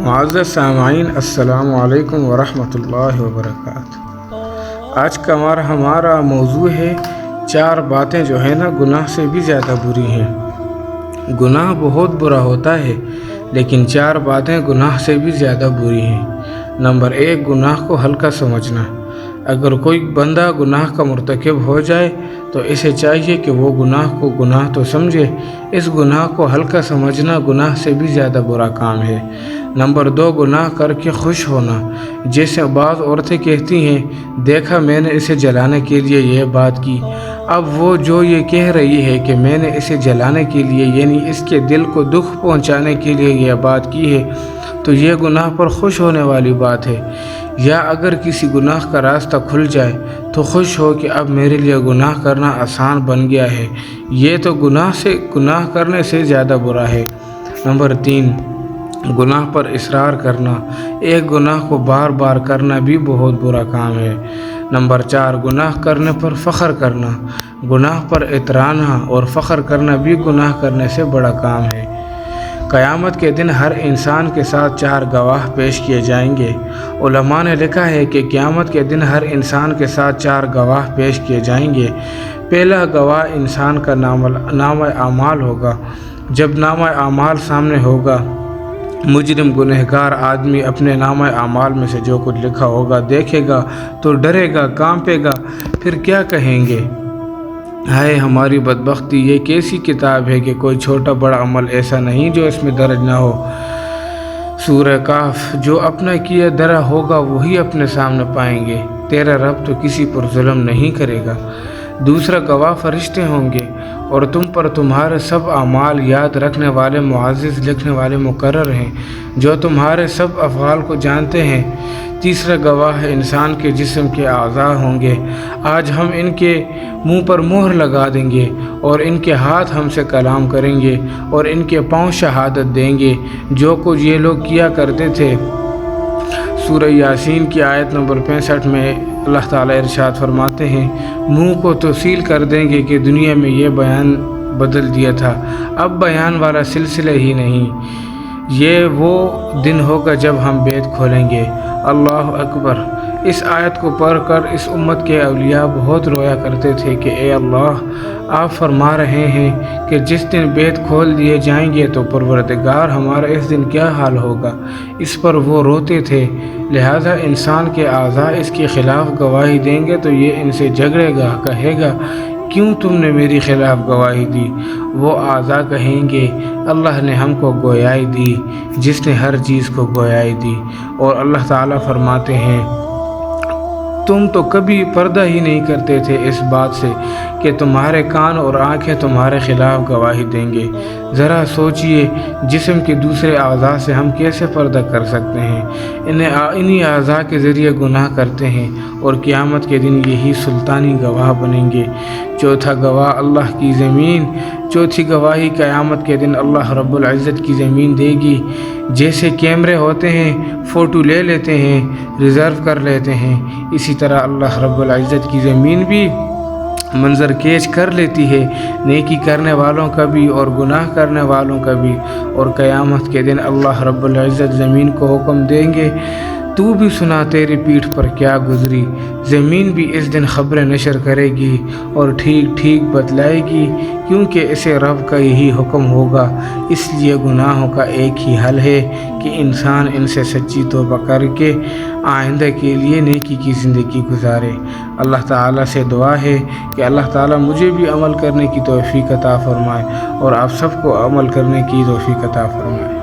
معزز سامعین، السلام علیکم ورحمۃ اللہ وبرکاتہ۔ آج کا ہمارا موضوع ہے 4 باتیں جو ہے نا گناہ سے بھی زیادہ بری ہیں۔ گناہ بہت برا ہوتا ہے، لیکن 4 باتیں گناہ سے بھی زیادہ بری ہیں۔ نمبر 1، گناہ کو ہلکا سمجھنا۔ اگر کوئی بندہ گناہ کا مرتکب ہو جائے تو اسے چاہیے کہ وہ گناہ کو گناہ تو سمجھے، اس گناہ کو ہلکا سمجھنا گناہ سے بھی زیادہ برا کام ہے۔ نمبر 2، گناہ کر کے خوش ہونا۔ جیسے بعض عورتیں کہتی ہیں، دیکھا میں نے اسے جلانے کے لیے یہ بات کی، اب وہ جو یہ کہہ رہی ہے کہ میں نے اسے جلانے کے لیے، یعنی اس کے دل کو دکھ پہنچانے کے لیے یہ بات کی ہے، تو یہ گناہ پر خوش ہونے والی بات ہے۔ یا اگر کسی گناہ کا راستہ کھل جائے تو خوش ہو کہ اب میرے لیے گناہ کرنا آسان بن گیا ہے، یہ تو گناہ کرنے سے زیادہ برا ہے۔ نمبر 3، گناہ پر اصرار کرنا۔ ایک گناہ کو بار بار کرنا بھی بہت برا کام ہے۔ نمبر 4، گناہ کرنے پر فخر کرنا۔ گناہ پر اترانا اور فخر کرنا بھی گناہ کرنے سے بڑا کام ہے۔ قیامت کے دن ہر انسان کے ساتھ 4 گواہ پیش کیے جائیں گے۔ علماء نے لکھا ہے کہ قیامت کے دن ہر انسان کے ساتھ 4 گواہ پیش کیے جائیں گے۔ پہلا گواہ انسان کا نامہ اعمال ہوگا۔ جب نامہ اعمال سامنے ہوگا، مجرم گنہگار آدمی اپنے نامہ اعمال میں سے جو کچھ لکھا ہوگا دیکھے گا تو ڈرے گا، کانپے گا، پھر کیا کہیں گے؟ ہائے ہماری بدبختی، یہ کیسی کتاب ہے کہ کوئی چھوٹا بڑا عمل ایسا نہیں جو اس میں درج نہ ہو۔ سورہ کہف، جو اپنا کیا درا ہوگا وہی اپنے سامنے پائیں گے، تیرا رب تو کسی پر ظلم نہیں کرے گا۔ دوسرا گواہ فرشتے ہوں گے اور تم پر تمہارے سب اعمال یاد رکھنے والے معزز لکھنے والے مقرر ہیں، جو تمہارے سب افعال کو جانتے ہیں۔ تیسرا گواہ انسان کے جسم کے اعضاء ہوں گے۔ آج ہم ان کے منہ پر مہر لگا دیں گے اور ان کے ہاتھ ہم سے کلام کریں گے اور ان کے پاؤں شہادت دیں گے جو کچھ یہ لوگ کیا کرتے تھے۔ سورہ یاسین کی آیت نمبر 65 میں اللہ تعالیٰ ارشاد فرماتے ہیں، منہ کو تو سیل کر دیں گے کہ دنیا میں یہ بیان بدل دیا تھا، اب بیان والا سلسلہ ہی نہیں۔ یہ وہ دن ہوگا جب ہم بیت کھولیں گے۔ اللہ اکبر۔ اس آیت کو پڑھ کر اس امت کے اولیاء بہت رویا کرتے تھے کہ اے اللہ، آپ فرما رہے ہیں کہ جس دن بیت کھول دیے جائیں گے تو پروردگار ہمارا اس دن کیا حال ہوگا۔ اس پر وہ روتے تھے، لہذا انسان کے اعضاء اس کے خلاف گواہی دیں گے تو یہ ان سے جھگڑے گا، کہے گا کیوں تم نے میری خلاف گواہی دی؟ وہ اعضاء کہیں گے اللہ نے ہم کو گویائی دی، جس نے ہر چیز کو گویائی دی۔ اور اللہ تعالیٰ فرماتے ہیں، تم تو کبھی پردہ ہی نہیں کرتے تھے اس بات سے کہ تمہارے کان اور آنکھیں تمہارے خلاف گواہی دیں گے۔ ذرا سوچئے، جسم کے دوسرے اعضاء سے ہم کیسے پردہ کر سکتے ہیں؟ انہی اعضاء کے ذریعے گناہ کرتے ہیں اور قیامت کے دن یہی سلطانی گواہ بنیں گے۔ چوتھا گواہ اللہ کی زمین۔ چوتھی گواہی قیامت کے دن اللہ رب العزت کی زمین دے گی۔ جیسے کیمرے ہوتے ہیں، فوٹو لے لیتے ہیں، ریزرو کر لیتے ہیں، اسی طرح اللہ رب العزت کی زمین بھی منظر کیچ کر لیتی ہے، نیکی کرنے والوں کا بھی اور گناہ کرنے والوں کا بھی۔ اور قیامت کے دن اللہ رب العزت زمین کو حکم دیں گے، تو بھی سنا تیری پیٹھ پر کیا گزری۔ زمین بھی اس دن خبریں نشر کرے گی اور ٹھیک ٹھیک بتلائے گی، کیونکہ اسے رب کا یہی حکم ہوگا۔ اس لیے گناہوں کا ایک ہی حل ہے کہ انسان ان سے سچی توبہ کر کے آئندہ کے لیے نیکی کی زندگی گزارے۔ اللہ تعالیٰ سے دعا ہے کہ اللہ تعالیٰ مجھے بھی عمل کرنے کی توفیق عطا فرمائے اور آپ سب کو عمل کرنے کی توفیق عطا فرمائے۔